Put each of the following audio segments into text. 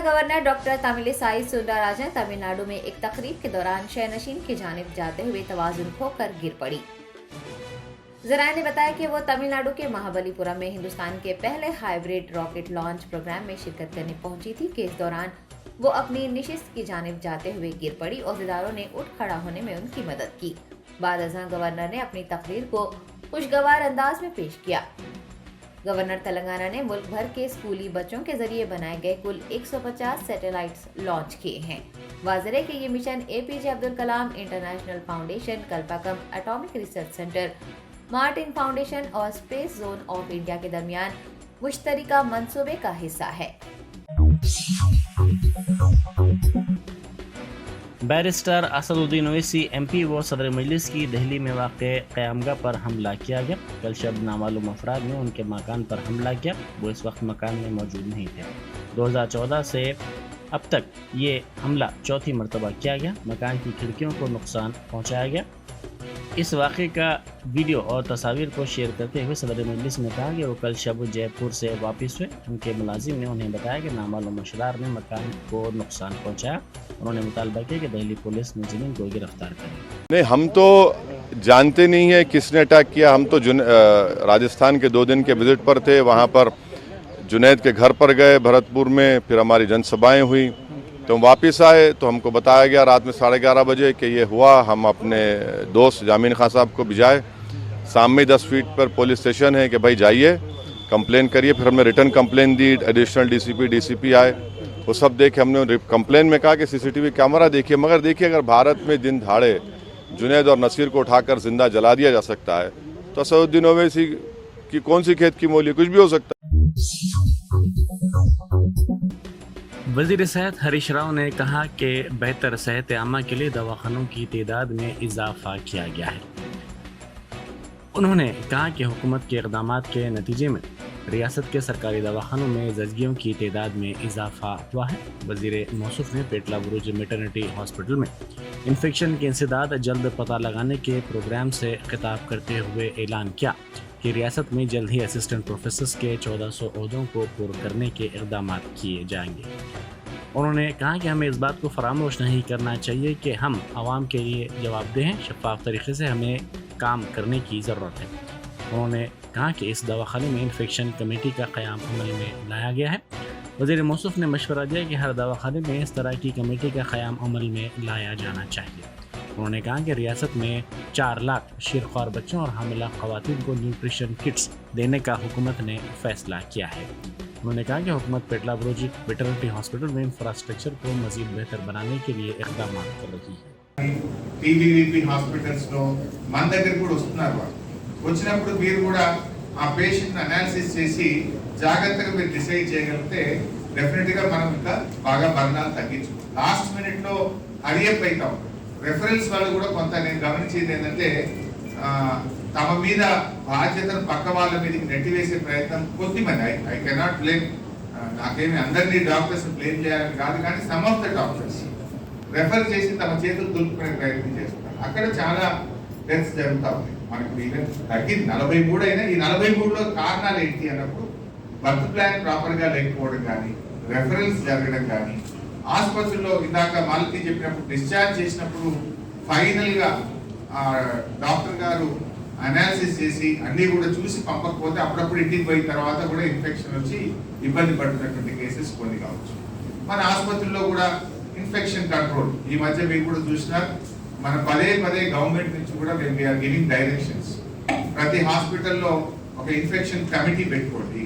Governor doctor Tamilisai Soundararajan Tamil Nadu में एक तकरीब के दौरान शयनशीन की जानिब जाते हुए तवाजुन खोकर गिर पड़ी। जराये ने बताया कि वो तमिलनाडु के महाबलीपुरम में हिंदुस्तान के पहले हाइब्रिड रॉकेट लॉन्च प्रोग्राम में शिरकत करने पहुंची थी कि इस दौरान वो अपनी निशिस्त की जानिब जाते हुए गिर पड़ी। औहदेदारों ने उठ खड़ा होने में उनकी मदद की। बाद अज़ां गवर्नर ने अपनी तकरीर को खुशगवार अंदाज में पेश किया। गवर्नर तेलंगाना ने मुल्क भर के स्कूली बच्चों के जरिए बनाए गए कुल 150 सैटेलाइट्स लॉन्च किए हैं। वाज़ेह है कि ये mission APJ Abdul Kalam international foundation, Kalpakkam atomic research centre, Martin foundation और स्पेस जोन ऑफ इंडिया के दरमियान मुश्तरका मंसूबे का हिस्सा है। बैरिस्टर असदुद्दीन ओवैसी MP व सदर मजलिस की दिल्ली में वाक़े क़यामगाह पर हमला किया गया। कल शब नामालूम अफराद ने उनके मकान पर हमला किया। वो इस वक्त मकान में मौजूद नहीं थे। 2014 से अब तक ये हमला चौथी मरतबा किया गया। मकान की खिड़कियों को नुकसान पहुँचाया गया। इस वाक़े का वीडियो और तस्वीर को शेयर करते हुए सदर मजलिस ने कहा कि वो कल शब जयपुर से वापस हुए। उनके मुलाजिम ने उन्हें बताया कि नामालूम अशरार ने मकान को नुकसान पहुंचाया। उन्होंने मुतालबा किया कि दिल्ली पुलिस मुजरिम को गिरफ्तार करे। नहीं, हम तो जानते नहीं है किसने अटैक किया। हम तो राजस्थान के 2 दिन के विजिट पर थे। वहाँ पर जुनैद के घर पर गए भरतपुर में, फिर हमारी जनसभाएँ हुई, तो हम वापस आए तो हमको बताया गया रात में 11:30 बजे कि ये हुआ। हम अपने दोस्त जामिन खान साहब को भिजाए। सामने 10 फीट पर पुलिस स्टेशन है कि भाई जाइए कंप्लेन करिए। फिर हमने रिटर्न कंप्लेन दी। एडिशनल DCP आए, वो सब देखे। हमने कंप्लेन में कहा कि CCTV कैमरा देखिए, मगर देखिए अगर भारत में दिन दहाड़े जुनैद और नसीर को उठाकर जिंदा जला दिया जा सकता है तो असदुद्दीन ओवैसी की कौन सी खेत की मोली, कुछ भी हो सकता है। वज़ीर सेहत हरीश राव ने कहा कि बेहतर सेहत आमा के लिए दवाखानों की तादाद में इजाफा किया गया है। उन्होंने कहा कि हुकूमत के इक़दामात के नतीजे में रियासत के सरकारी दवाखानों में ज़चगियों की तादाद में इजाफा हुआ है। वज़ीर मौसूफ ने पेटला बुरुज मैटरनिटी हॉस्पिटल में इन्फेक्शन की इंसदाद जल्द पता लगाने के प्रोग्राम से खिताब करते हुए ऐलान किया कि रियासत में जल्द ही असिस्टेंट प्रोफेसर्स के 1400 ओहदों को पूरा करने के इक़दामात किए जाएंगे। उन्होंने कहा कि हमें इस बात को फरामोश नहीं करना चाहिए कि हम आवाम के लिए जवाबदेह हैं। शफाफ तरीके से हमें काम करने की ज़रूरत है। उन्होंने कहा कि इस दवाखाने में इन्फेक्शन कमेटी का क़याम अमल में लाया गया है। वज़ीर मौसूफ ने मशवरा दिया कि हर दवाखाने में इस तरह की कमेटी का क़याम अमल में लाया जाना चाहिए। उन्होंने कहा कि रियासत में 4 लाख शीरख्वार बच्चों और हामिला ख़वातीन को न्यूट्रिशन किट्स देने का हुकूमत ने फैसला किया है। उन्होंने कहा कि हुकूमत पेटला बुरुज वेटरनिटी हॉस्पिटल में इंफ्रास्ट्रक्चर को मज़ीद बेहतर बनाने के लिए इक़दाम कर रही है। TVVP హాస్పిటల్స్లో మన దగ్గర కూడా వస్తున్నారు। వచ్చినప్పుడు మీరు కూడా ఆ పేషెంట్ అనాలిసిస్ చేసి జాగ్రత్తగా మీరు డిసైడ్ చేయగలిగితే డెఫినెట్గా మనం ఇంకా బాగా మరణాలు తగ్గించు। లాస్ట్ మినిట్లో హరియప్ అవుతాం। రెఫరెన్స్ వాళ్ళు కూడా కొంత నేను గమనించేది ఏంటంటే తమ మీద బాధ్యతను పక్క వాళ్ళ మీదకి నెట్టివేసే ప్రయత్నం కొద్దిమంది, ఐ కెనాట్ బ్లేమ్, నాకేమి అందరినీ డాక్టర్స్ బ్లేమ్ చేయాలని కాదు, కానీ some of the doctors refer చేసి తమ చేతులు దులుపుకునే ప్రయత్నం చేస్తున్నారు। అక్కడ చాలా డెత్స్ జరుగుతూ ఉంది। మనకు ఈవెన్ తగ్గింది 43 అయినా ఈ 43లో కారణాలు ఏంటి అన్నప్పుడు బర్త్ ప్లాన్ ప్రాపర్గా లేకపోవడం కానీ, రెఫరెన్స్ జరగడం కానీ, ఆసుపత్రిలో ఇందాక మాలతి చెప్పినప్పుడు డిశ్చార్జ్ చేసినప్పుడు ఫైనల్గా డాక్టర్ గారు అనాలిసిస్ చేసి అన్నీ కూడా చూసి పంపకపోతే అప్పుడప్పుడు ఇంటికి పోయిన తర్వాత కూడా ఇన్ఫెక్షన్ వచ్చి ఇబ్బంది పడుతున్నటువంటి కేసెస్ కొన్ని కావచ్చు। మన ఆసుపత్రిలో కూడా ఇన్ఫెక్షన్ కంట్రోల్ ఈ మధ్య మీరు కూడా చూసినారు। మన పదే గవర్నమెంట్ నుంచి కూడా మేము వీఆర్ గివింగ్ డైరెక్షన్స్। ప్రతి హాస్పిటల్లో ఒక ఇన్ఫెక్షన్ కమిటీ పెట్టుకోండి,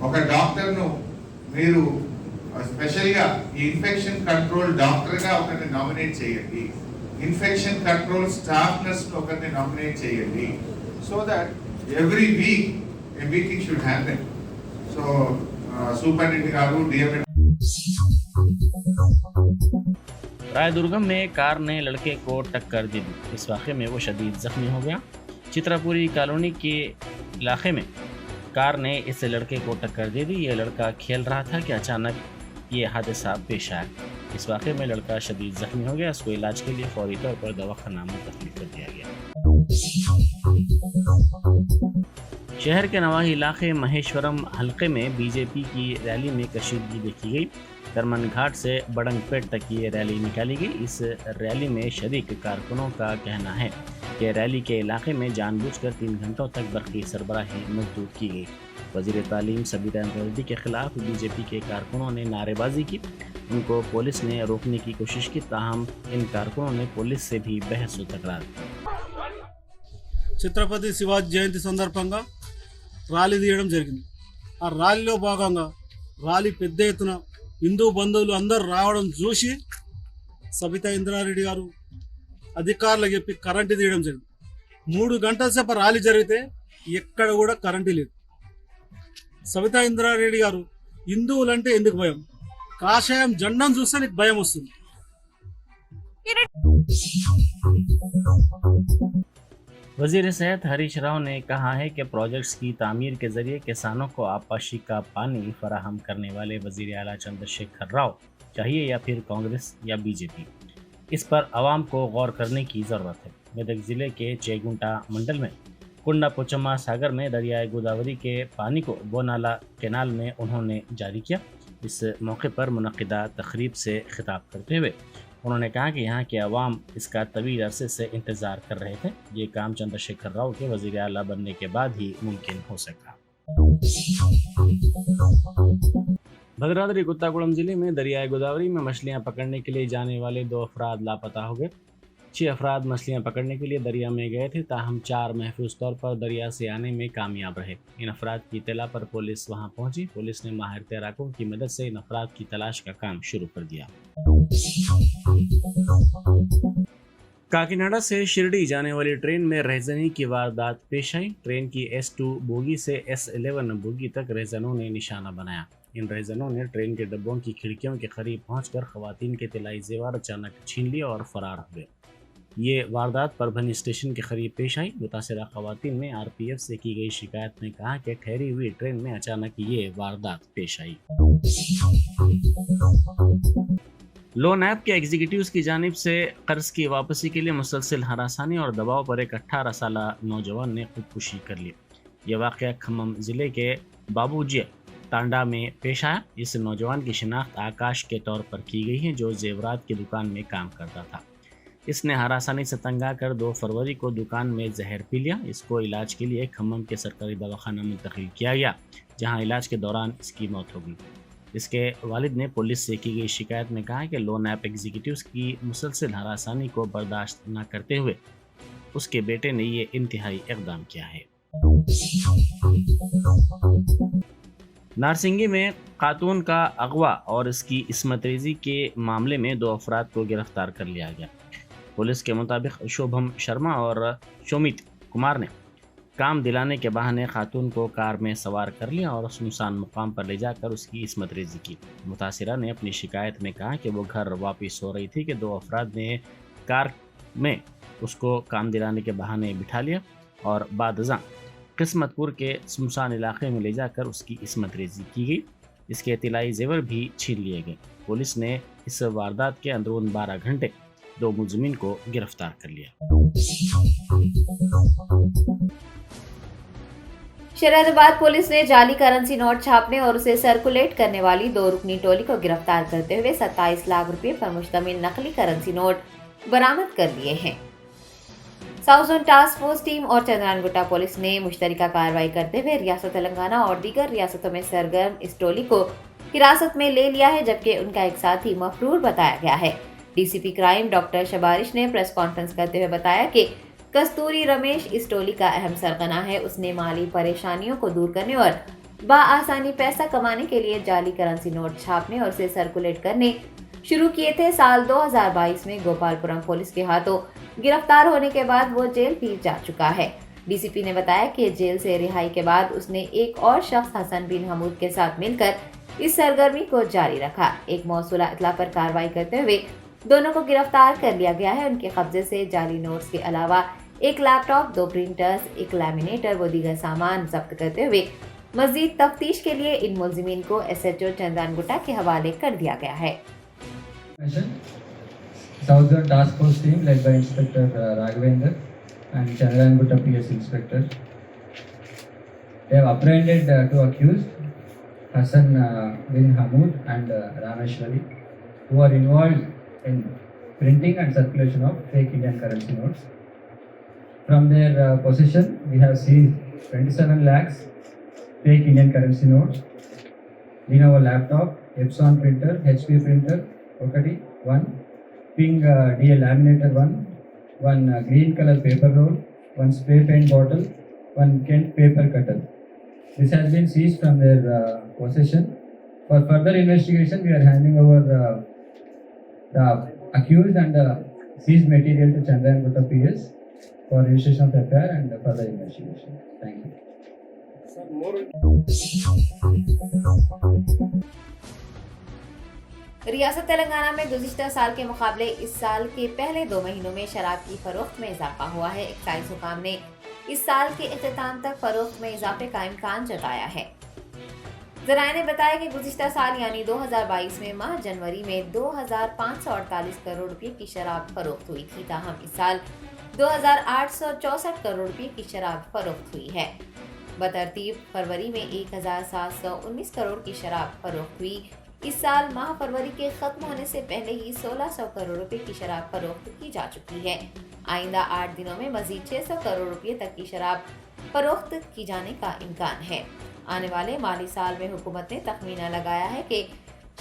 ఒక డాక్టర్ను మీరు స్పెషల్గా ఈ ఇన్ఫెక్షన్ కంట్రోల్ డాక్టర్గా ఒకరిని నామినేట్ చేయండి, ఇన్ఫెక్షన్ కంట్రోల్ స్టాఫ్ నర్స్ ఒకరిని నామినేట్ చేయండి, so that every week A meeting should happen. So superintendent గారు డిఎంఎ। रायदुर्गम में कार ने लड़के को टक्कर दे दी। इस वाक़े में वो शदीद ज़ख्मी हो गया। चित्रापुरी कॉलोनी के इलाके में कार ने इस लड़के को टक्कर दे दी। ये लड़का खेल रहा था कि अचानक ये हादसा पेश आया। इस वाक़े में लड़का शदीद ज़ख्मी हो गया। उसको इलाज के लिए फौरी तौर पर दवाखाना मुंतकिल कर दिया गया। शहर के नवाही इलाके महेश्वरम हलके में बीजेपी की रैली में कशीदगी देखी गई। करमन घाट से बड़ंगपेट तक ये रैली निकाली गई। इस रैली में शरीक कारकुनों का कहना है कि रैली के इलाके में जानबूझकर 3 घंटों तक बरक़ी सरबराही मजदूर की गई। वज़ीर तालीम सबीरा रेड्डी के खिलाफ बीजेपी के कारकुनों ने नारेबाजी की। उनको पुलिस ने रोकने की कोशिश की, ताहम इन कारकुनों ने पुलिस से भी बहस व तकरार की। ఛత్రపతి శివాజీ జయంతి సందర్భంగా ర్యాలీ తీయడం జరిగింది. ఆ ర్యాలీలో భాగంగా ర్యాలీ పెద్ద ఎత్తున హిందూ బంధువులు అందరూ రావడం చూసి సబితా ఇంద్రారెడ్డి గారు అధికారులకు చెప్పి కరెంటు తీయడం జరిగింది. 3 గంటల సేపు ర్యాలీ జరిగితే ఎక్కడ కూడా కరెంటు లేదు. సబితా ఇంద్రారెడ్డి గారు హిందువులంటే ఎందుకు భయం? కాషాయం జెండాను చూస్తే నీకు భయం వస్తుంది. वज़ीर सेहत हरीश राव ने कहा है कि प्रोजेक्ट्स की तामीर के ज़रिए किसानों को आपाशी का पानी फराहम करने वाले वज़ीर आला चंद्रशेखर राव चाहिए या फिर कांग्रेस या बीजेपी, इस पर आवाम को गौर करने की ज़रूरत है। मेदक ज़िले के चेगुंटा मंडल में कुंडा पोचम्मा सागर में दरियाए गोदावरी के पानी को बोनाला कैनाल में उन्होंने जारी किया। इस मौके पर मुनक़िदा तक़रीब से खिताब करते हुए उन्होंने कहा कि यहाँ के अवाम इसका तवील अरसे से इंतज़ार कर रहे थे। ये काम चंद्रशेखर राव के वज़ीर आला बनने के बाद ही मुमकिन हो सका। भद्राद्री कुत्तागुड़म जिले में दरियाए गोदावरी में मछलियाँ पकड़ने के लिए जाने वाले 2 अफराद लापता हो गए। 6 अफराद मछलियाँ पकड़ने के लिए दरिया में गए थे, ताहम 4 महफूज तौर पर दरिया से आने में कामयाब रहे। इन अफराद की इत्तला पर पुलिस वहां पहुंची। पुलिस ने माहिर तैराकों की मदद से इन अफराद की तलाश का काम शुरू कर दिया। काकीनाडा से शिरडी जाने वाली ट्रेन में रहजनी की वारदात पेश आई। ट्रेन की S2 बोगी से S11 बोगी तक रहजनों ने निशाना बनाया। इन रहजनों ने ट्रेन के डब्बों की खिड़कियों के करीब पहुंचकर खवातीन के तिलाई जेवर अचानक छीन लिया और फरार हो गए। ये वारदात परभनी स्टेशन के करीब पेश आई। मुतासिरा खवातीन ने RPF से की गई शिकायत में कहा कि ठहरी हुई ट्रेन में अचानक ये वारदात पेश आई। लोन ऐप के एग्जीक्यूटिव्स की जानिब से कर्ज की वापसी के लिए मुसलसल हरासानी और दबाव पर एक 18 साल नौजवान ने खुदकुशी कर ली। ये वाक़या खम्मम ज़िले के बाबूजी तांडा में पेश आया। इस नौजवान की शिनाख्त आकाश के तौर पर की गई है, जो जेवरात की दुकान में काम करता था। इसने हरासानी से तंग आकर 2 फरवरी को दुकान में जहर पी लिया। इसको इलाज के लिए खम्मम के सरकारी दवाखाना मुंतकिल किया गया, जहां इलाज के दौरान इसकी मौत हो गई। इसके वालिद ने पुलिस से की गई शिकायत में कहा कि लोन ऐप एग्जीक्यूटिव्स की मुसलसल हरासानी को बर्दाश्त न करते हुए उसके बेटे ने ये इंतहाई इक़दाम किया है। नारसिंगी में खातून का अगवा और इसकी इस्मत रेज़ी के मामले में 2 अफराद को गिरफ्तार कर लिया गया। पुलिस के मुताबिक शोभम शर्मा और शोमित कुमार ने काम दिलाने के बहाने खातून को कार में सवार कर लिया और सुनसान मुकाम पर ले जाकर उसकी इस्मत रेज़ी की। मुतासिरा ने अपनी शिकायत में कहा कि वो घर वापस हो रही थी कि 2 अफराद ने कार में उसको काम दिलाने के बहाने बिठा लिया और बादज़ां किस्मतपुर के सुनसान इलाके में ले जाकर उसकी इस्मत रेज़ी की गई। इसके तिलाई जेवर भी छीन लिए गए। पुलिस ने इस वारदात के अंदरून 12 घंटे 2 मुजरिमीन को गिरफ्तार कर लिया। शहराबाद पुलिस ने जाली करेंसी नोट छापने और उसे सर्कुलेट करने वाली 2 रुकनी टोली को गिरफ्तार करते हुए 27 लाख रुपए पर मुश्तमिल नकली करेंसी नोट बरामद कर लिए हैं। South zone task force team और चंद्रानगुट्टा पुलिस ने मुश्तरका कार्रवाई करते हुए रियासत तेलंगाना और दीगर रियासतों में सरगर्म इस टोली को हिरासत में ले लिया है, जबकि उनका एक साथी मफरूर बताया गया है। DCP क्राइम डॉक्टर शबारिश ने प्रेस कॉन्फ्रेंस करते हुए बताया कि कस्तूरी रमेश इस टोली का अहम सरगना है। उसने माली परेशानियों को दूर करने और बाआसानी पैसा कमाने के लिए जाली करेंसी नोट छापने और उसे सर्कुलेट करने शुरू किए थे। साल 2022 में गोपालपुरम पुलिस के हाथों गिरफ्तार होने के बाद वो जेल भी जा चुका है। DCP ने बताया कि जेल से रिहाई के बाद उसने एक और शख्स हसन बिन हमूद के साथ मिलकर इस सरगर्मी को जारी रखा। एक मौसूला इत्तला पर कार्रवाई करते हुए दोनों को गिरफ्तार कर लिया गया है। उनके कब्जे से जाली नोट्स के अलावा 1 लैपटॉप, 2 प्रिंटर्स, 1 लैमिनेटर व दीगर सामान जब्त करते हुए मजीद तफ्तीश के लिए इन मुलजिमीन को SHO चंद्रानगुट्टा के हवाले कर दिया गया है। South Zone Task Force team led by Inspector Raghavendra and Chandranagutta PS Inspector They have apprehended two accused, Hassan bin Hamoud and Rameshwari, who are involved in printing and circulation of fake Indian currency notes. From their possession, we have seized 27 lakhs fake Indian currency notes, Lenovo laptop, Epson printer, HP printer, one Ping DL laminator one green color paper roll, one spray paint bottle, one Kent paper cutter. This has been seized from their possession. For further investigation, we are handing over the accused and the seized material to Chandran Gupta PS for registration of FIR and further investigation. Thank you. रियासत तेलंगाना में गुज़िश्ता साल के मुकाबले इस साल के पहले 2 महीनों में शराब की फरोख्त में इजाफा हुआ है। एक्साइज हुकाम ने इस साल के इख्तिताम तक फरोख्त में इजाफे का इम्कान जताया है। ज़राए ने बताया कि गुज़िश्ता साल यानी 2022 में माह जनवरी में 2,548 करोड़ रुपये की शराब फरोख्त हुई थी, ताहम इस साल 2,864 करोड़ रुपये की शराब फरोख्त हुई है। बतरतीब फरवरी में 1,719 करोड़ की शराब फरोख्त हुई। इस साल माह फरवरी के खत्म होने से पहले ही 1,600 करोड़ रुपए की शराब फरोख्त की जा चुकी है। आइंदा 8 दिनों में मजीद 600 करोड़ रुपए तक की शराब फरोख्त की जाने का इम्कान है। आने वाले माली साल में हुकूमत ने तखमीना लगाया है कि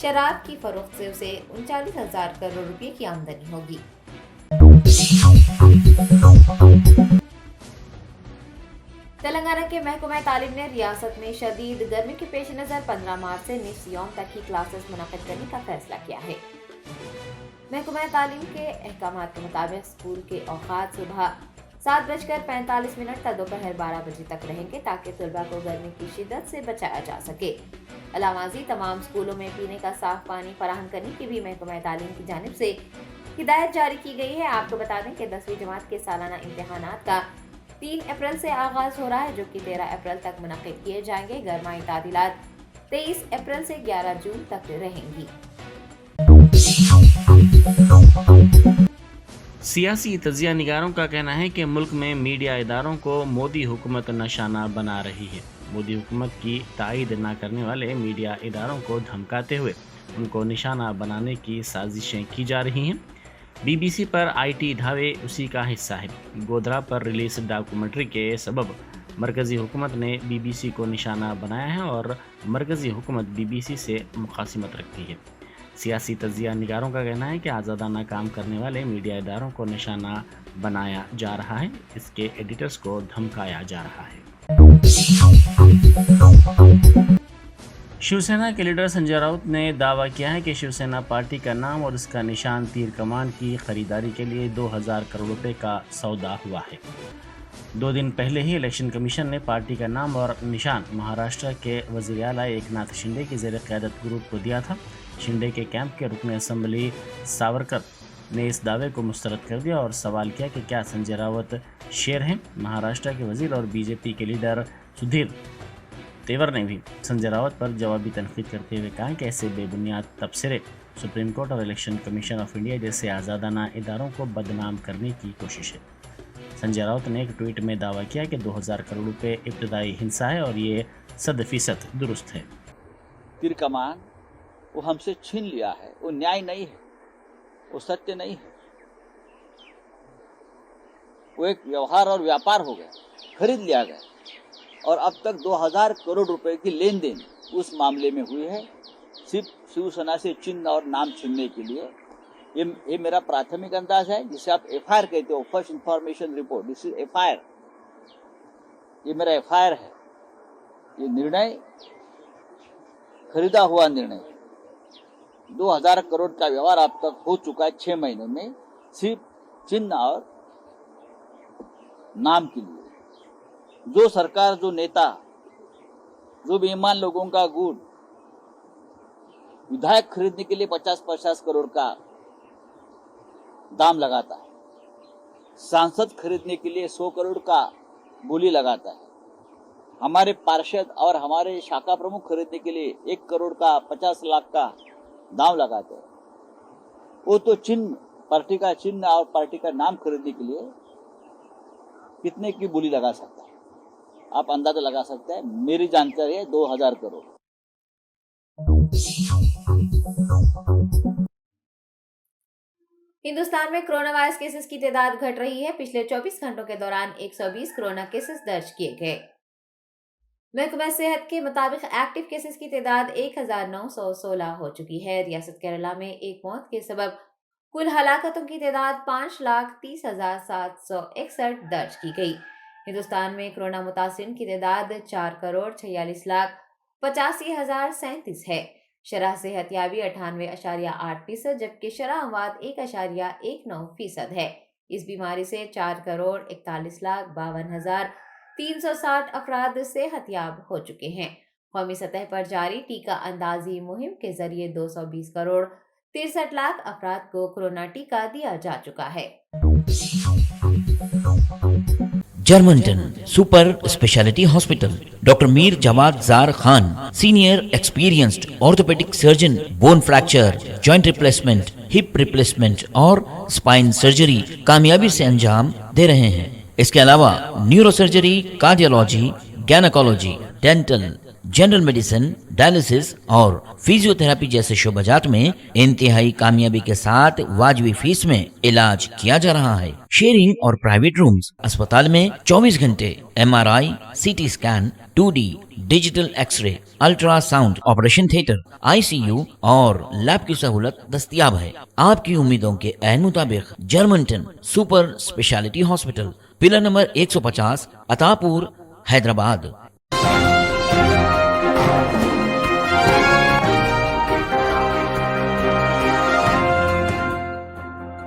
शराब की फरोख्त से उसे 39,000 करोड़ रुपए की आमदनी होगी। तेलंगाना के महकमा तालीम ने रियासत में शदीद गर्मी के पेश नज़र 15 मार्च से निस्फ यौम तक की क्लासेस मुनक़िद करने का फैसला किया है। महकमा तालीम के अहकामात के मुताबिक स्कूल के औकात सुबह 7:45 तक दोपहर 12 बजे तक रहेंगे ताकि तलबा को गर्मी की शिद्दत से बचाया जा सके। अलावाजी तमाम स्कूलों में पीने का साफ पानी फराहम करने की भी महकमा तालीम की जानिब से हिदायत जारी की गई है। आपको बता दें कि 10वीं जमात के सालाना इम्तिहानात का 3 अप्रैल से आगाज हो रहा है, जो कि 13 अप्रैल तक मुनक़िद किए जाएंगे। गरमाई तातीलात 23 अप्रैल से 11 जून तक रहेंगी। सियासी तजिया निगारों का कहना है कि मुल्क में मीडिया इदारों को मोदी हुकूमत निशाना बना रही है। मोदी हुकूमत की तायीद न करने वाले मीडिया इदारों को धमकाते हुए उनको निशाना बनाने की साजिशें की जा रही हैं। BBC पर IT धावे उसी का हिस्सा है। गोधरा पर रिलीज डॉक्यूमेंट्री के सबब मरकज़ी हुकूमत ने BBC को निशाना बनाया है और मरकज़ी हुकूमत BBC से मुखासिमत रखती है। सियासी तजिया निगारों का कहना है कि आज़ादाना काम करने वाले मीडिया इदारों को निशाना बनाया जा रहा है, इसके एडिटर्स को धमकाया जा रहा है। शिवसेना के लीडर संजय राउत ने दावा किया है कि शिवसेना पार्टी का नाम और इसका निशान तीर कमान की खरीदारी के लिए 2,000 करोड़ रुपए का सौदा हुआ है। 2 दिन पहले ही इलेक्शन कमीशन ने पार्टी का नाम और निशान महाराष्ट्र के वज़ीर आला एकनाथ शिंदे की ज़ेर क़यादत ग्रुप को दिया था। शिंदे के कैंप के रुकन असम्बली सावरकर ने इस दावे को मुस्तरद कर दिया और सवाल किया कि क्या संजय राउत शेर हैं। महाराष्ट्र के वज़ीर और BJP के लीडर सुधीर तेवर ने भी संजय राउत पर जवाबी तनकीद करते हुए कहा कि ऐसे बेबुनियाद तबसरे सुप्रीम कोर्ट और इलेक्शन कमीशन ऑफ इंडिया जैसे आज़ादाना इदारों को बदनाम करने की कोशिश है। संजय राउत ने एक ट्वीट में दावा किया कि 2,000 करोड़ रुपये इब्तदाई हिंसा है और ये 100% दुरुस्त है। तीर कमान वो हमसे छीन लिया है, वो न्याय नहीं है, वो सत्य नहीं है, वो एक व्यवहार और व्यापार हो गया, खरीद लिया गया और अब तक 2,000 करोड़ रुपए की लेन देन उस मामले में हुई है, सिर्फ शिवसेना से चिन्ह और नाम छीनने के लिए। ये मेरा प्राथमिक अंदाज है, जिसे आप FIR कहते हो, first information report. This is FIR, ये मेरा FIR है। ये निर्णय खरीदा हुआ निर्णय 2,000 करोड़ का व्यवहार अब तक हो चुका है 6 महीनों में, सिर्फ चिन्ह और नाम के लिए। जो सरकार, जो नेता, जो बेईमान लोगों का गुट विधायक खरीदने के लिए 50-50 करोड़ का दाम लगाता है, सांसद खरीदने के लिए 100 करोड़ का बोली लगाता है, हमारे पार्षद और हमारे शाखा प्रमुख खरीदने के लिए 1 करोड़ का 50 लाख का दाम लगाते हैं, वो तो चिन्ह, पार्टी का चिन्ह और पार्टी का नाम खरीदने के लिए कितने की बोली लगा सकता है। आप अंदाजा लगा सकते हैं, मेरी जानकारी है 2000 करोड़। हिंदुस्तान में कोरोना वायरस केसेस की तादाद घट रही है। पिछले 24 घंटों के दौरान 120 कोरोना केसेस दर्ज किए गए। महकमा सेहत के मुताबिक एक्टिव केसेस की तादाद 1916 हो चुकी है। रियासत केरला में एक मौत के सबब कुल हलाकतों की तादाद 5,30,761 दर्ज की गई। हिंदुस्तान में कोरोना मुतासिरीन की तादाद 4,46,85,037 है। शरह सेहतयाबी 98.8%, जबकि शरह अमवात 1.19% है। इस बीमारी से 4,41,52,360 अफराद सेहतयाब हो चुके हैं। कौमी सतह पर जारी टीका अंदाजी मुहिम के जरिए 220,63,00,000 अफराद को कोरोना टीका दिया जा चुका है। जर्मनटन super speciality hospital, doctor Mir Jawad Jar Khan, senior experienced orthopaedic surgeon, bone fracture, joint replacement, hip replacement और स्पाइन सर्जरी कामयाबी से अंजाम दे रहे हैं। इसके अलावा neuro surgery, cardiology, gynaecology, dental, general medicine, dialysis और फिजियोथेरेपी जैसे शोबाजात में इंतहाई कामयाबी के साथ वाजबी फीस में इलाज किया जा रहा है। शेयरिंग और प्राइवेट रूम्स, अस्पताल में 24 घंटे MRI, CT स्कैन, 2D digital x-ray, ultrasound, operation theatre, ICU और लैब की सहूलत दस्तयाब है। आपकी उम्मीदों के ऐन मुताबिक Germanten super speciality hospital, pillar number 150, Attapur, Hyderabad.